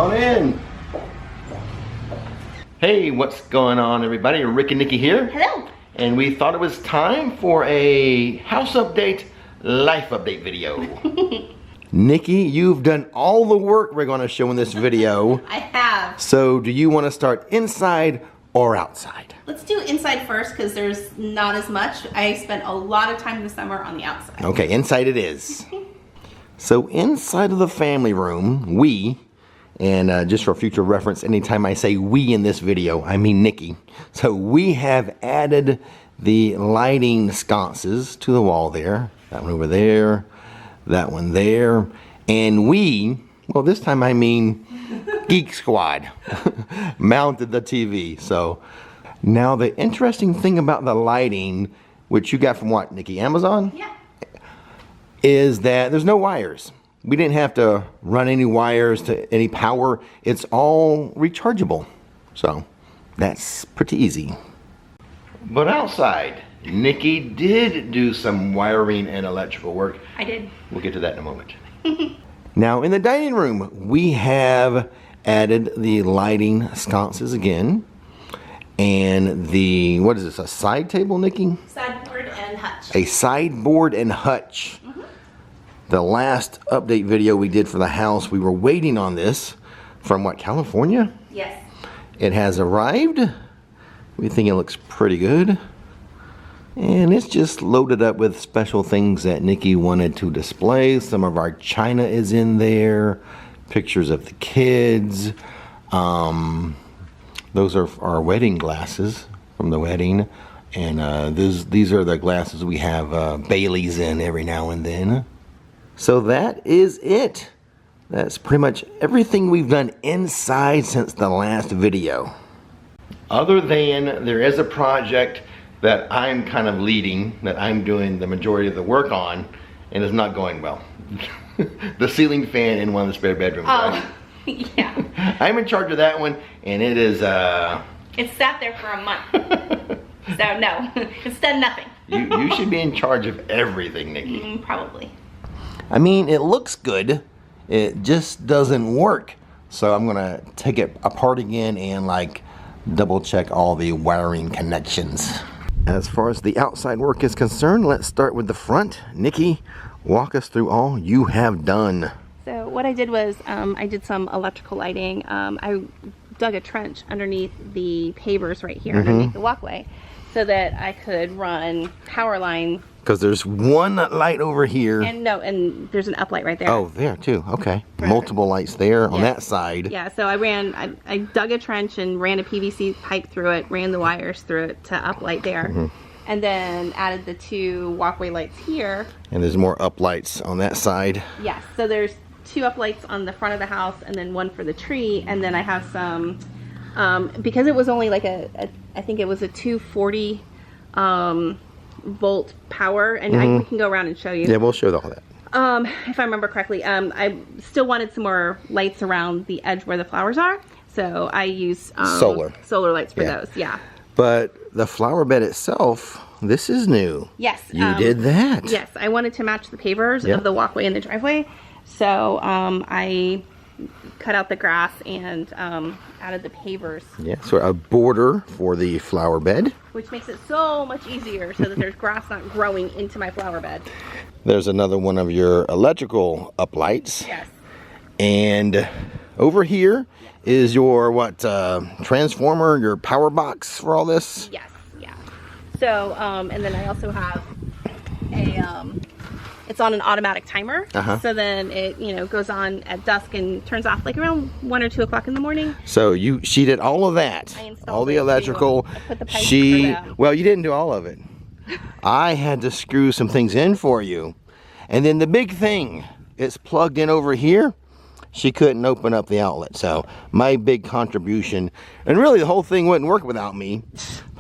on in. Hey, what's going on, everybody? Rick and Nikki here. Hello. And we thought it was time for a house update, life update video. Nikki, you've done all the work we're going to show in this video. I have. So do you want to start inside or outside? Let's do inside first because there's not as much. I spent a lot of time this summer on the outside. Okay, inside it is. So inside of the family room, and just for future reference, anytime I say we in this video, I mean Nikki. So we have added the lighting sconces to the wall there. That one over there, that one there. And well, this time I mean Geek Squad, mounted the TV. So now the interesting thing about the lighting, which you got from what, Nikki, Amazon? Yeah. Is that there's no wires. We didn't have to run any wires to any power. It's all rechargeable. So that's pretty easy. But outside, Nikki did do some wiring and electrical work. I did. We'll get to that in a moment. Now in the dining room, we have added the lighting sconces again. And the, what is this, a side table, Nikki? Sideboard and hutch. A sideboard and hutch. The last update video we did for the house, we were waiting on this from what, California? Yes. It has arrived. We think it looks pretty good. And it's just loaded up with special things that Nikki wanted to display. Some of our china is in there. Pictures of the kids. Those are our wedding glasses from the wedding. And these are the glasses we have Bailey's in every now and then. So that is it. That's pretty much everything we've done inside since the last video. Other than there is a project that I'm kind of leading, that I'm doing the majority of the work on, and it's not going well. The ceiling fan in one of the spare bedrooms. Oh, right? yeah. I'm in charge of that one, and it is It sat there for a month. So no, it's done nothing. you should be in charge of everything, Nikki. Probably. I mean, it looks good. It just doesn't work. So I'm gonna take it apart again and like double check all the wiring connections. As far as the outside work is concerned, let's start with the front. Nikki, walk us through all you have done. So what I did was I did some electrical lighting. I dug a trench underneath the pavers right here, underneath the walkway, so that I could run power line. Because there's one light over here. And there's an uplight right there. Oh, there too. Okay. Multiple lights there on that side. Yeah, so I dug a trench and ran a PVC pipe through it, ran the wires through it to uplight there. And then added the two walkway lights here. And there's more uplights on that side. Yes, so there's two uplights on the front of the house and then one for the tree. And then I have some, because it was only like I think it was a 240 volt power, and we can go around and show you. Yeah, we'll show all that. If I remember correctly, I still wanted some more lights around the edge where the flowers are, so I used solar lights for those. Yeah. But the flower bed itself, this is new. Yes. You did that. Yes, I wanted to match the pavers of the walkway and the driveway, so I cut out the grass and added the pavers. Yeah, so a border for the flower bed. Which makes it so much easier so that there's grass not growing into my flower bed. There's another one of your electrical uplights. Yes. And over here is your transformer, your power box for all this? Yes, yeah. So, and then I also have a it's on an automatic timer, so then it goes on at dusk and turns off like around 1 or 2 o'clock in the morning. So she did all of that, all the electrical. I put the pipe well, you didn't do all of it. I had to screw some things in for you, and then the big thing, it's plugged in over here. She couldn't open up the outlet, so my big contribution, and really the whole thing wouldn't work without me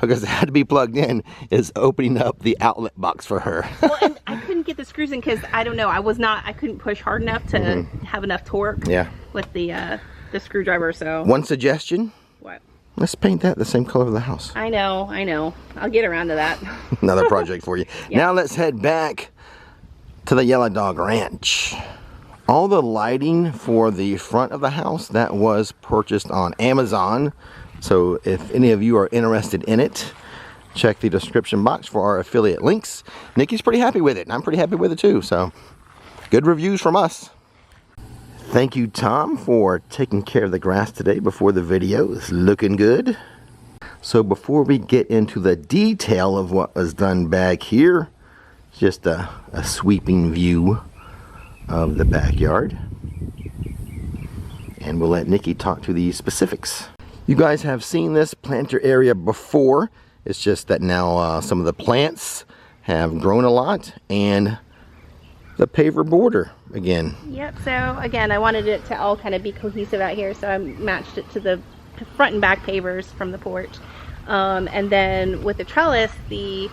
because it had to be plugged in, is opening up the outlet box for her. Well, and I couldn't get the screws in because I don't know, I couldn't push hard enough to have enough torque with the screwdriver. So one suggestion. What? Let's paint that the same color of the house. I know. I'll get around to that. Another project for you. Now let's head back to the Yellow Dog Ranch. All the lighting for the front of the house, that was purchased on Amazon. So if any of you are interested in it, check the description box for our affiliate links. Nikki's pretty happy with it, and I'm pretty happy with it too. So good reviews from us. Thank you, Tom, for taking care of the grass today before the video. It's looking good. So before we get into the detail of what was done back here, just a sweeping view of the backyard. And we'll let Nikki talk to the specifics. You guys have seen this planter area before. It's just that now some of the plants have grown a lot, and the paver border again. Yep, so again, I wanted it to all kind of be cohesive out here, so I matched it to the front and back pavers from the porch. And then with the trellis, the,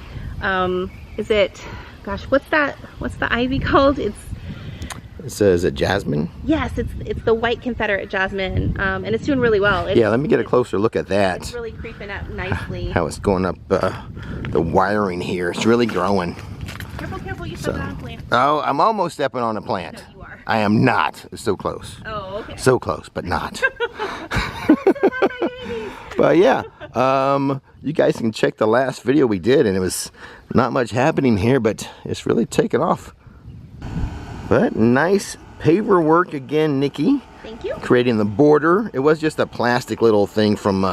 is it, gosh, what's the ivy called? It says it jasmine? Yes, it's the white Confederate jasmine, and it's doing really well. Yeah, let me get a closer look at that. It's really creeping up nicely. How it's going up the wiring here. It's really growing. Careful, careful, you stepped on a plant. Oh, I'm almost stepping on a plant. No, you are. I am not. It's so close. Oh, okay. So close, but not. But yeah, you guys can check the last video we did, and it was not much happening here, but it's really taken off. But nice paver work again, Nikki. Thank you. Creating the border. It was just a plastic little thing from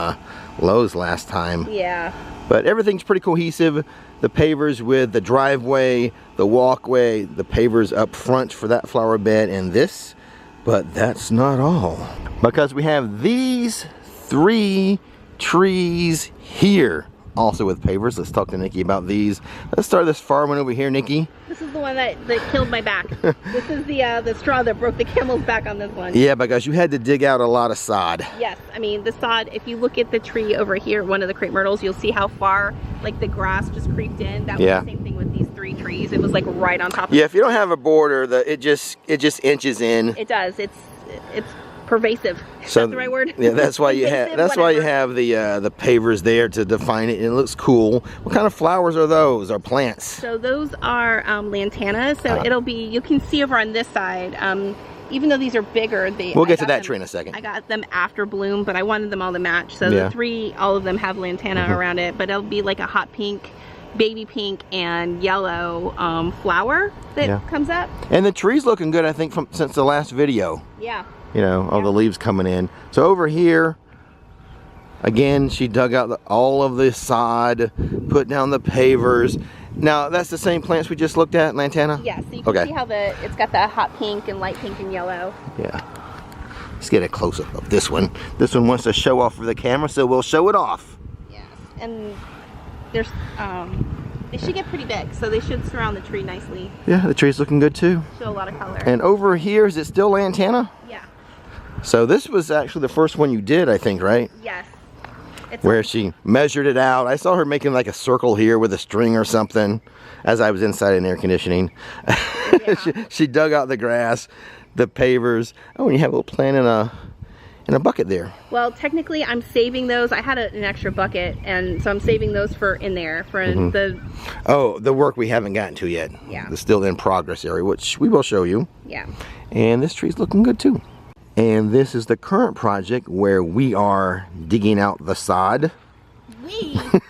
Lowe's last time. Yeah. But everything's pretty cohesive. The pavers with the driveway, the walkway, the pavers up front for that flower bed, and this. But that's not all. Because we have these 3 trees here, also with pavers. Let's talk to Nikki about these. Let's start this far one over here, Nikki. This is the one that killed my back. This is the straw that broke the camel's back on this one. Yeah, because you had to dig out a lot of sod. Yes, I mean the sod, if you look at the tree over here, one of the crepe myrtles, you'll see how far like the grass just creeped in. That was the same thing with these 3 trees. It was like right on top of if you don't have a border, it just inches in. It does. It's pervasive. Is that the right word? Yeah, that's why you have the pavers there to define it, and it looks cool. What kind of flowers are those, or plants? So those are lantanas. So it'll be, you can see over on this side, even though these are bigger, we'll get to that tree in a second. I got them after bloom, but I wanted them all to match. So the 3, all of them have lantana around it, but it'll be like a hot pink, baby pink, and yellow flower that comes up. And the tree's looking good, I think, since the last video. Yeah. You know, all the leaves coming in. So over here, again, she dug out all of the sod, put down the pavers. Now, that's the same plants we just looked at, lantana? Yeah, so you can see how it's got the hot pink and light pink and yellow. Yeah. Let's get a close-up of this one. This one wants to show off for the camera, so we'll show it off. Yes, and there's, they should get pretty big, so they should surround the tree nicely. Yeah, the tree's looking good too. Show a lot of color. And over here, is it still lantana? Yeah. So this was actually the first one you did, I think, right? Yes. Where she measured it out. I saw her making like a circle here with a string or something as I was inside in air conditioning. Yeah. she dug out the grass, the pavers. Oh, and you have a little plant in a bucket there. Well, technically I'm saving those. I had an extra bucket, and so I'm saving those for in there for the work we haven't gotten to yet. Yeah. The still in progress area, which we will show you. Yeah. And this tree's looking good too. And this is the current project where we are digging out the sod. Oh my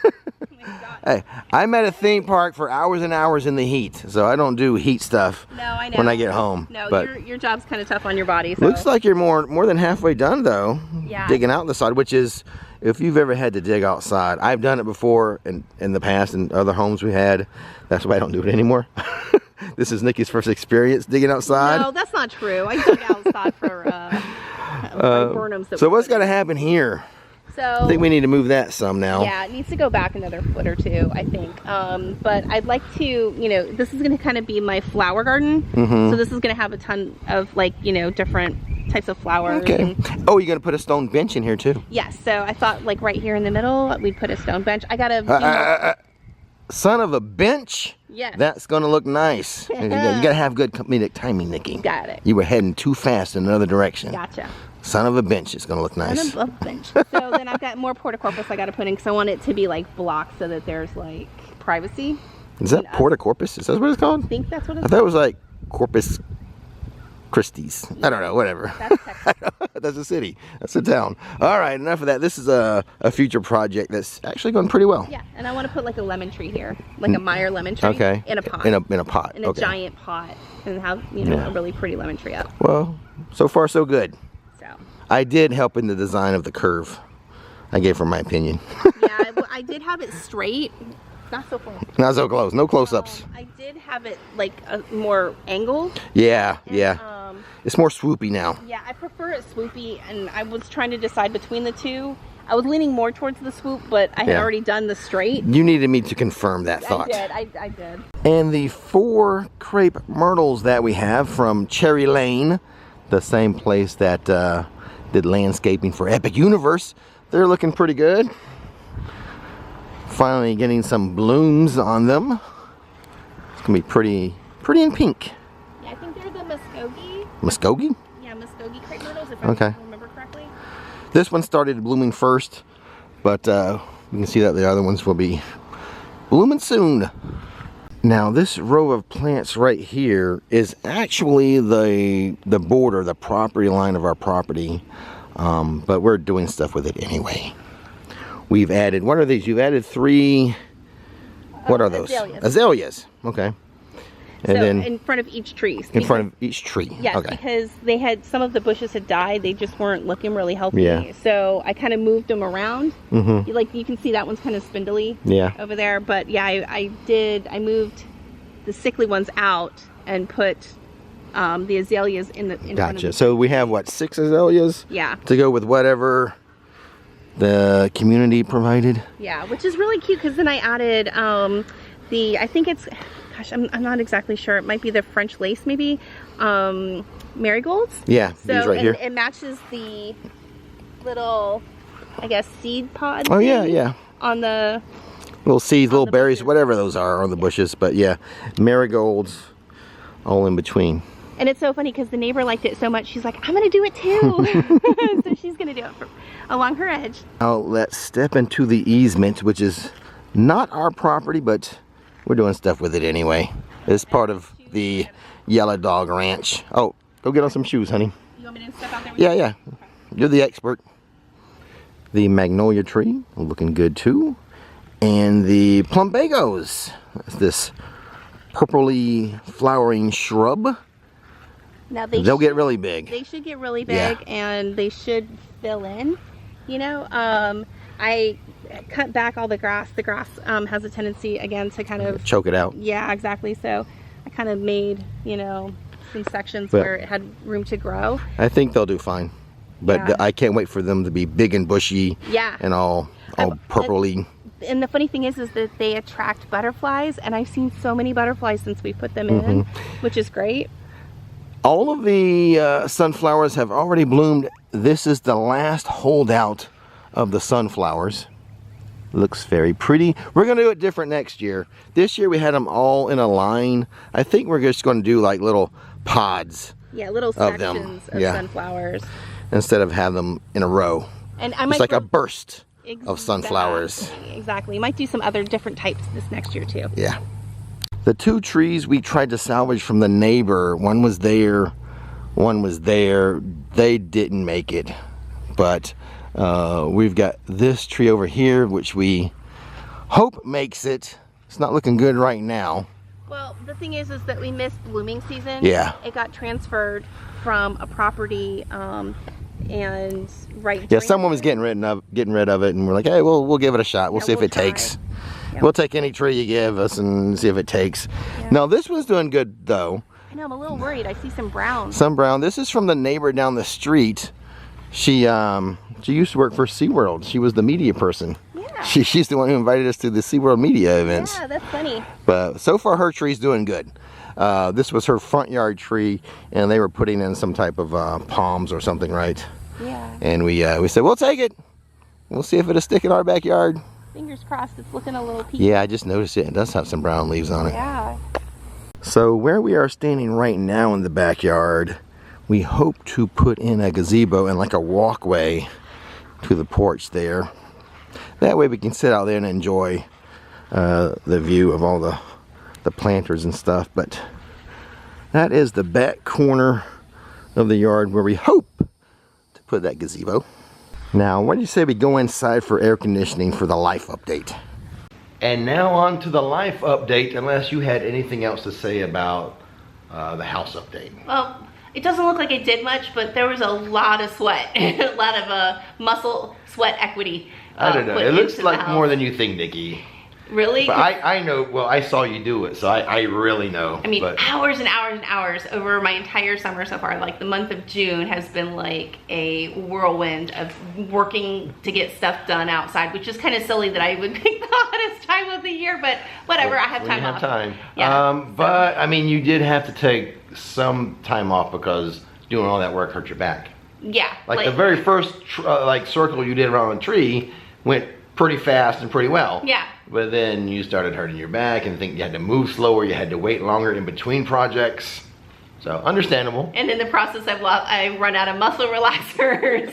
God. Hey, I'm at a theme park for hours and hours in the heat, so I don't do heat stuff when I get home. No, but your job's kind of tough on your body. So. Looks like you're more than halfway done though. Yeah. Digging out the sod, which is, if you've ever had to dig outside, I've done it before in the past in other homes we had. That's why I don't do it anymore. This is Nikki's first experience digging outside. No, that's not true. I dug outside for burnums. So what's got to happen here? So I think we need to move that some now. Yeah, it needs to go back another foot or 2, I think. But I'd like to, you know, this is going to kind of be my flower garden. So this is going to have a ton of, like, you know, different types of flowers. Okay. Oh, you're going to put a stone bench in here too? Yes. So I thought, like, right here in the middle, we'd put a stone bench. I got a son of a bench? Yes. That's going to look nice. You got to have good comedic timing, Nikki. Got it. You were heading too fast in another direction. Gotcha. Son of a bench. It's going to look nice. Son of a bench. So then I've got more porta-corpus I got to put in because I want it to be, like, blocked so that there's, like, privacy. Is that porta-corpus? Is that what it's called? I think that's what it's I thought it was like corpus Christie's. I don't know, whatever. That's Texas. That's a city. That's a town. All right, enough of that. This is a future project that's actually going pretty well. Yeah, and I want to put like a lemon tree here, like a Meyer lemon tree. Okay. In a pot. In a pot. In a giant pot, and have a really pretty lemon tree up. Well, so far so good. So. I did help in the design of the curve. I gave her my opinion. Yeah, I did have it straight. Not so close. Not so close. No close-ups. I did have it like a more angled. Yeah, and, yeah. It's more swoopy now. Yeah, I prefer it swoopy, and I was trying to decide between the two. I was leaning more towards the swoop, but I had already done the straight. You needed me to confirm that thought. I did. And the 4 crepe myrtles that we have from Cherry Lane, the same place that did landscaping for Epic Universe, they're looking pretty good. Finally getting some blooms on them. It's gonna be pretty in pink. Yeah, I think they're the Muskogee. Muskogee? Yeah, Muskogee crepe myrtles, if I remember correctly. This one started blooming first, but you can see that the other ones will be blooming soon. Now this row of plants right here is actually the border, the property line of our property, but we're doing stuff with it anyway. We've added, what are these? You've added 3, what are those? Azaleas. Azaleas, okay. And so then in front of each tree. in front of each tree. Yes, okay. because they had, some of the bushes had died. They just weren't looking really healthy. Yeah. So I kind of moved them around. Mm-hmm. Like you can see that one's kind of spindly over there. But yeah, I moved the sickly ones out and put the azaleas in front of Gotcha. So we have, what, 6 azaleas? Yeah. To go with whatever the community provided. Yeah, which is really cute because then I added I think it's, gosh, I'm not exactly sure. It might be the French lace, maybe. Marigolds. Yeah, so, these right here. It matches the little, I guess, seed pod. Oh yeah, yeah. On the little seeds, little berries, bushes. whatever those are on the bushes. But yeah, marigolds all in between. And it's so funny because the neighbor liked it so much, she's like, I'm going to do it too. So she's going to do it along her edge. Now let's step into the easement, which is not our property, but we're doing stuff with it anyway. It's part of the Yellow Dog Ranch. Oh, go get on some shoes, honey. You want me to step out there with Yeah, you? yeah. You're the expert. The magnolia tree, looking good too. And the plumbagos. That's this purpley flowering shrub. Now They'll get really big. They should get really big, and they should fill in. You know, I cut back all the grass. The grass has a tendency, again, to kind of choke it out. Yeah, exactly. So I kind of made, some sections where it had room to grow. I think they'll do fine. But I can't wait for them to be big and bushy. Yeah. And all purpley. And the funny thing is that they attract butterflies, and I've seen so many butterflies since we put them in, which is great. All of the sunflowers have already bloomed. This is the last holdout of the sunflowers. Looks very pretty. We're going to do it different next year. This year we had them all in a line. I think we're just going to do like little pods. Yeah, little sections of sunflowers. Instead of have them in a row. And I might it's like a burst of sunflowers. Exactly. Might do some other different types this next year too. Yeah. The 2 trees we tried to salvage from the neighbor, one was there, one was there. They didn't make it. But we've got this tree over here, which we hope makes it. It's not looking good right now. Well, the thing is that we missed blooming season. Yeah. It got transferred from a property, and someone was getting rid of it, and we're like, hey, we'll give it a shot. We'll see if it takes. Yep. We'll take any tree you give us and see if it takes. Yeah. Now this one's doing good though. I know, I'm a little worried. I see some brown. Some brown. This is from the neighbor down the street. She used to work for SeaWorld. She was the media person. Yeah. She's the one who invited us to the SeaWorld media events. Yeah, that's funny. But so far her tree's doing good. This was her front yard tree, and they were putting in some type of palms or something, right? Yeah. And we said, we'll take it. We'll see if it'll stick in our backyard. Fingers crossed, it's looking a little peachy. Yeah, I just noticed it. It does have some brown leaves on it. Yeah. So where we are standing right now in the backyard, we hope to put in a gazebo and like a walkway to the porch there. That way we can sit out there and enjoy the view of all the planters and stuff. But that is the back corner of the yard where we hope to put that gazebo. Now, what do you say we go inside for air conditioning for the life update? And now on to the life update, unless you had anything else to say about the house update. Well, it doesn't look like I did much, but there was a lot of sweat, a lot of muscle sweat equity. I don't know. It looks like more than you think, Nikki. Really? But I know, well, I saw you do it, so I really know. I mean, hours and hours and hours over my entire summer so far. Like the month of June has been like a whirlwind of working to get stuff done outside, which is kind of silly that I would pick the hottest time of the year, but whatever, I have time off. Yeah, but I mean, you did have to take some time off because doing all that work hurt your back. Yeah. Like the very first circle you did around the tree went pretty fast and pretty well. Yeah. But then you started hurting your back and think you had to move slower, you had to wait longer in between projects. So, understandable. And in the process, I've run out of muscle relaxers.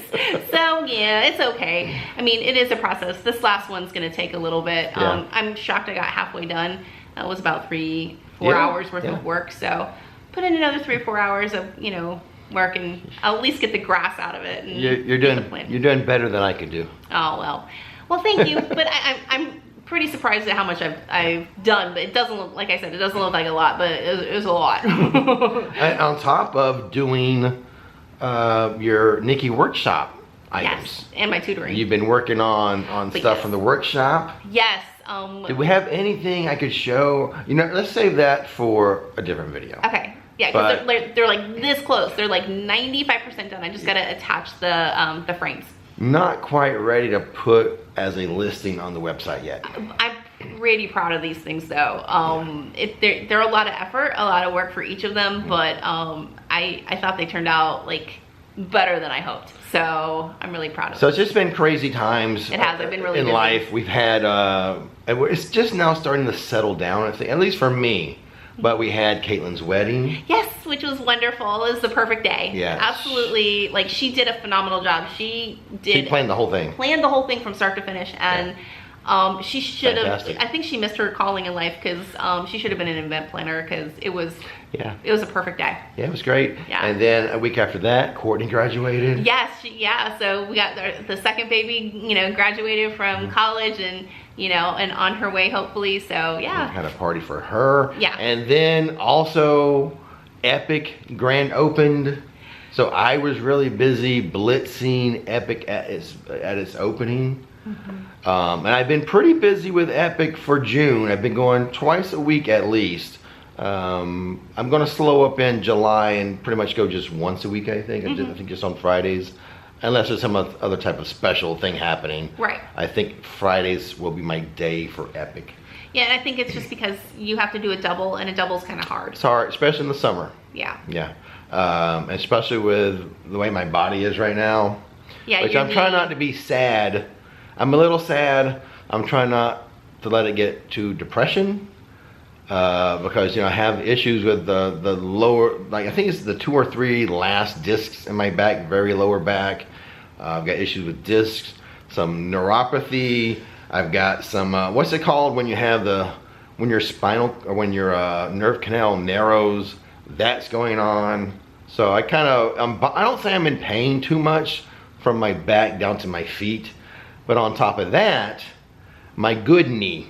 So, yeah, it's okay. I mean, it is a process. This last one's going to take a little bit. Yeah. I'm shocked I got halfway done. That was about 3-4 hours worth of work. So, put in another 3 or 4 hours of, you know, work, and I'll at least get the grass out of it. And you're doing better than I could do. Oh, well. Well, thank you. But I'm pretty surprised at how much I've done, but it doesn't look, like I said, it doesn't look like a lot, but it was a lot. And on top of doing your Nikki workshop items. Yes, and my tutoring. You've been working on stuff from the workshop. Yes. Do we have anything I could show? You know, let's save that for a different video. Okay. Yeah, because they're like this close. They're like 95% done. I just got to attach the frames. Not quite ready to put as a listing on the website yet. I'm pretty proud of these things though. They're a lot of effort, a lot of work for each of them, but I thought they turned out like better than I hoped. So I'm really proud of it. So it's just been crazy times. It has. I've been really busy. Life. We've had, it's just now starting to settle down, I think, at least for me. But we had Caitlin's wedding. Yes, which was wonderful. It was the perfect day. Yeah. Absolutely. Like, she did a phenomenal job. She planned the whole thing. Planned the whole thing from start to finish. And she should have, I think she missed her calling in life because she should have been an event planner because it was a perfect day. Yeah, it was great. Yeah. And then a week after that, Courtney graduated. Yes, so we got the second baby, you know, graduated from college and, you know, and on her way hopefully, so yeah. We had a party for her. Yeah. And then also Epic grand opened. So I was really busy blitzing Epic at its opening. Mm-hmm. And I've been pretty busy with Epic for June. I've been going twice a week at least. I'm going to slow up in July and pretty much go just once a week, I think. Mm-hmm. I think just on Fridays. Unless there's some other type of special thing happening. Right. I think Fridays will be my day for Epic. Yeah, and I think it's just because you have to do a double, and a double's kind of hard. It's hard, especially in the summer. Yeah. Yeah. Especially with the way my body is right now. Yeah, which I'm trying not to be sad. I'm a little sad. I'm trying not to let it get to depression. Because, you know, I have issues with the lower, like I think it's the 2 or 3 last discs in my back, very lower back. I've got issues with discs, some neuropathy. I've got some, what's it called when you have when your spinal, or when your nerve canal narrows, that's going on. So I kind of, I don't say I'm in pain too much from my back down to my feet. But on top of that, my good knee.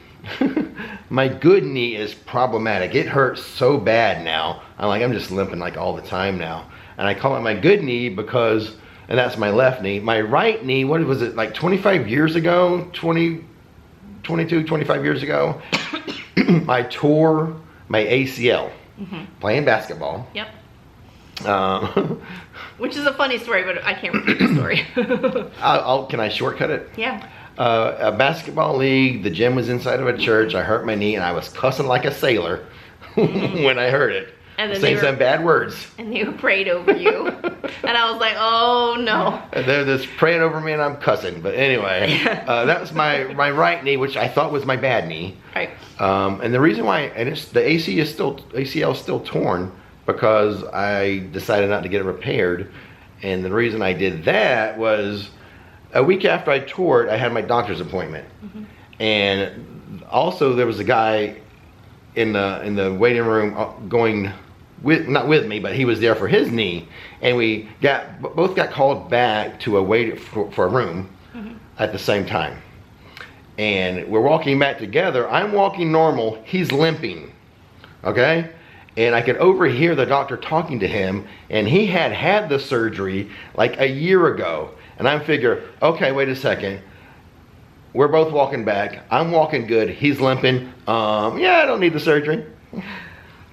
My good knee is problematic. It hurts so bad now. I'm just limping like all the time now. And I call it my good knee because, and that's my left knee. My right knee, what was it, like 25 years ago? 22, 25 years ago? I tore my ACL playing basketball. Yep. Which is a funny story, but I can't repeat the story. Can I shortcut it? Yeah. A basketball league, the gym was inside of a church, I hurt my knee and I was cussing like a sailor when I heard it. And then saying some bad words. And they prayed over you. And I was like, oh no. And they're just praying over me and I'm cussing. But anyway, that was my right knee, which I thought was my bad knee. Right. And the reason why, and the ACL is still torn because I decided not to get it repaired. And the reason I did that was, a week after I tore it, I had my doctor's appointment. Mm-hmm. And also there was a guy in the waiting room going not with me, but he was there for his knee, and we both got called back to a wait for a room at the same time. And we're walking back together. I'm walking normal. He's limping. Okay? And I could overhear the doctor talking to him, and he had the surgery like a year ago. And I'm figuring, okay, wait a second. We're both walking back. I'm walking good. He's limping. Yeah, I don't need the surgery.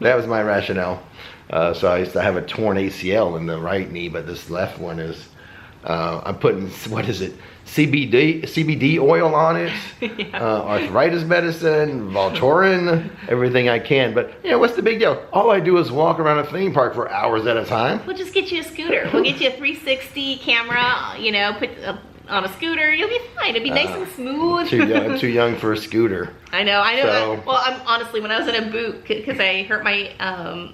That was my rationale. So I used to have a torn ACL in the right knee, but this left one is, I'm putting, what is it? CBD oil on it, arthritis medicine, Voltaren, everything I can. But you know, what's the big deal? All I do is walk around a theme park for hours at a time. We'll just get you a scooter. We'll get you a 360 camera, you know, put on a scooter. You'll be fine. It'll be nice and smooth. Too young for a scooter. I know. So, well, I'm honestly, when I was in a boot, because I hurt my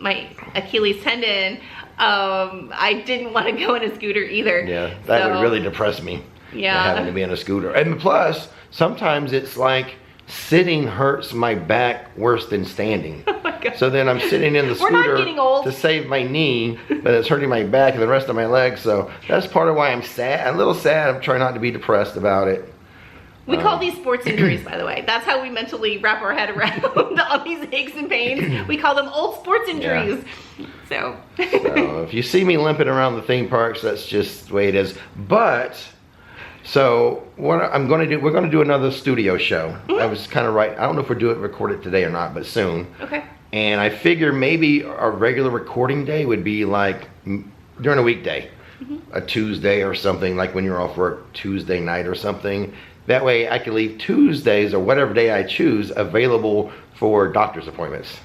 my Achilles tendon, I didn't want to go in a scooter either. Yeah, that would really depress me. Yeah. Having to be in a scooter. And plus, sometimes it's like sitting hurts my back worse than standing. Oh my God. So then I'm sitting in the scooter to save my knee, but it's hurting my back and the rest of my legs. So that's part of why I'm sad, a little sad. I'm trying not to be depressed about it. We call these sports injuries, by the way. That's how we mentally wrap our head around all these aches and pains. We call them old sports injuries. Yeah. So if you see me limping around the theme parks, that's just the way it is. But so what I'm going to do, we're going to do another studio show. I was kind of right. I don't know if we'll record it today or not, but soon. Okay. And I figure maybe our regular recording day would be like during a weekday, a Tuesday or something, like when you're off work, Tuesday night or something. That way I can leave Tuesdays or whatever day I choose available for doctor's appointments,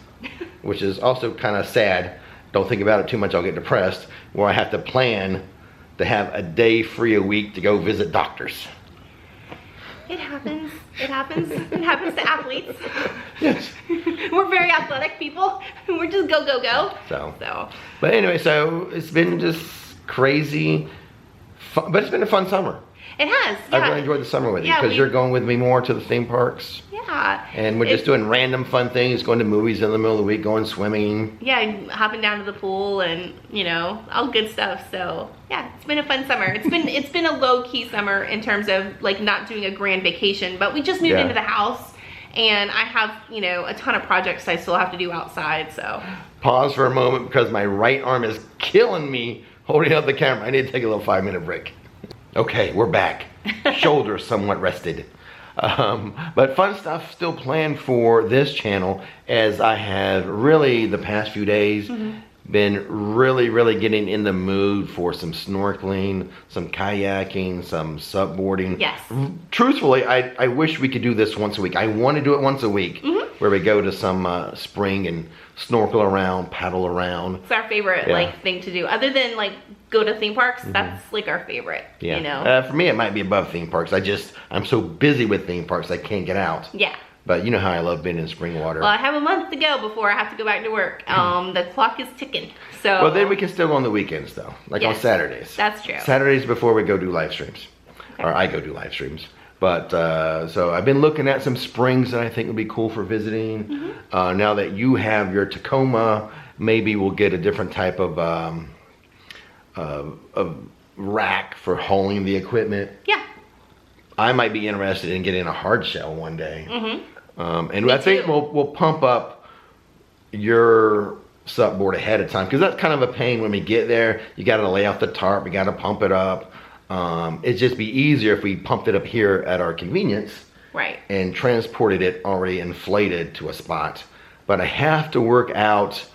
which is also kind of sad. Don't think about it too much, I'll get depressed, where I have to plan to have a day free a week to go visit doctors. It happens. It happens. It happens to athletes. Yes. We're very athletic people. We're just go, go, go. So. But anyway, so it's been just crazy, fun, but it's been a fun summer. It has, yeah. I've really enjoyed the summer with you because you're going with me more to the theme parks. Yeah. And we're just doing random fun things, going to movies in the middle of the week, going swimming. Yeah, hopping down to the pool and, you know, all good stuff. So, yeah, it's been a fun summer. It's been a low-key summer in terms of, like, not doing a grand vacation. But we just moved into the house, and I have, you know, a ton of projects I still have to do outside, so. Pause for a moment because my right arm is killing me holding up the camera. I need to take a little 5-minute break. Okay, we're back. Shoulders somewhat rested. But fun stuff still planned for this channel, as I have really the past few days been really getting in the mood for some snorkeling, some kayaking, some subboarding. Yes. Truthfully, I wish we could do this once a week. I want to do it once a week where we go to some spring and snorkel around, paddle around. It's our favorite like thing to do. Other than like go to theme parks, that's like our favorite, you know? For me, it might be above theme parks. I'm so busy with theme parks, I can't get out. Yeah. But you know how I love being in spring water. Well, I have a month to go before I have to go back to work. The clock is ticking, so. Well, then we can still go on the weekends though, like on Saturdays. That's true. Saturdays before we go do live streams. Okay. Or I go do live streams. But, so I've been looking at some springs that I think would be cool for visiting. Now that you have your Tacoma, maybe we'll get a different type of rack for hauling the equipment. Yeah. I might be interested in getting a hard shell one day. And I think we'll pump up your subboard ahead of time, because that's kind of a pain when we get there. You got to lay off the tarp, you got to pump it up. It'd just be easier if we pumped it up here at our convenience. Right. And transported it already inflated to a spot. But I have to work out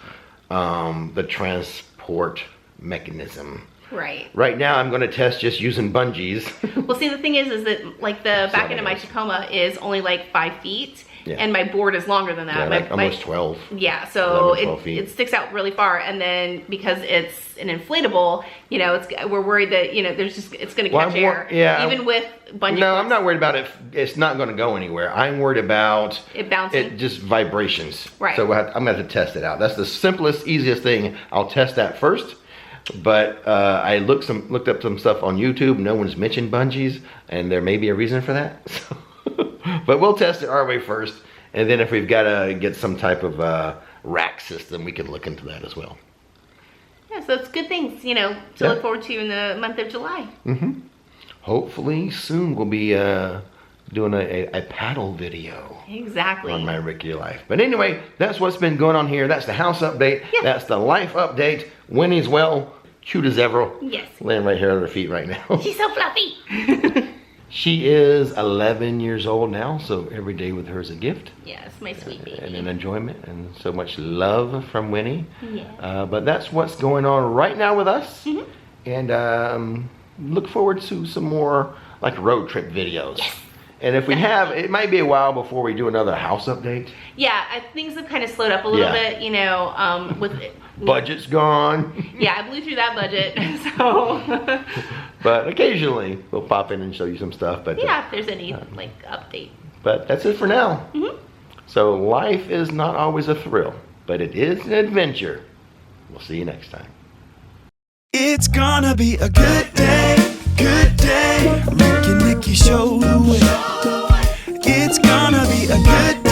the transport mechanism. Right. Right now I'm going to test just using bungees. Well, see, the thing is that like the back end of my Tacoma is only like 5 feet. Yeah. And my board is longer than that. Yeah, like almost 12. Yeah, so it sticks out really far. And then because it's an inflatable, you know, we're worried that, you know, it's going to catch air. Yeah. Even with bungee No, I'm not worried about it. It's not going to go anywhere. I'm worried about it bouncing. It just vibrations. Right. So I'm going to have to test it out. That's the simplest, easiest thing. I'll test that first. But I looked up some stuff on YouTube. No one's mentioned bungees, and there may be a reason for that. So, but we'll test it our way first, and then if we've got to get some type of rack system, we could look into that as well. Yeah, so it's good things, you know, to look forward to in the month of July. Mm-hmm. Hopefully soon we'll be doing a paddle video. Exactly. On my Ricky life. But anyway, that's what's been going on here. That's the house update. Yeah. That's the life update. Winnie's well, cute as ever. Yes. Laying right here on her feet right now. She's so fluffy. She is 11 years old now, so every day with her is a gift. Yes, my sweet baby. And an enjoyment and so much love from Winnie. Yeah. But that's what's going on right now with us. Mm-hmm. And look forward to some more like road trip videos. Yes. And if we have, it might be a while before we do another house update. Yeah, things have kind of slowed up a little bit, you know, with it. Budget's gone. Yeah, I blew through that budget, so. But occasionally we'll pop in and show you some stuff. But yeah, if there's any like update. But that's it for now. Mm-hmm. So life is not always a thrill, but it is an adventure. We'll see you next time. It's gonna be a good day, good day. Rick and Nikki show the way. It's gonna be a good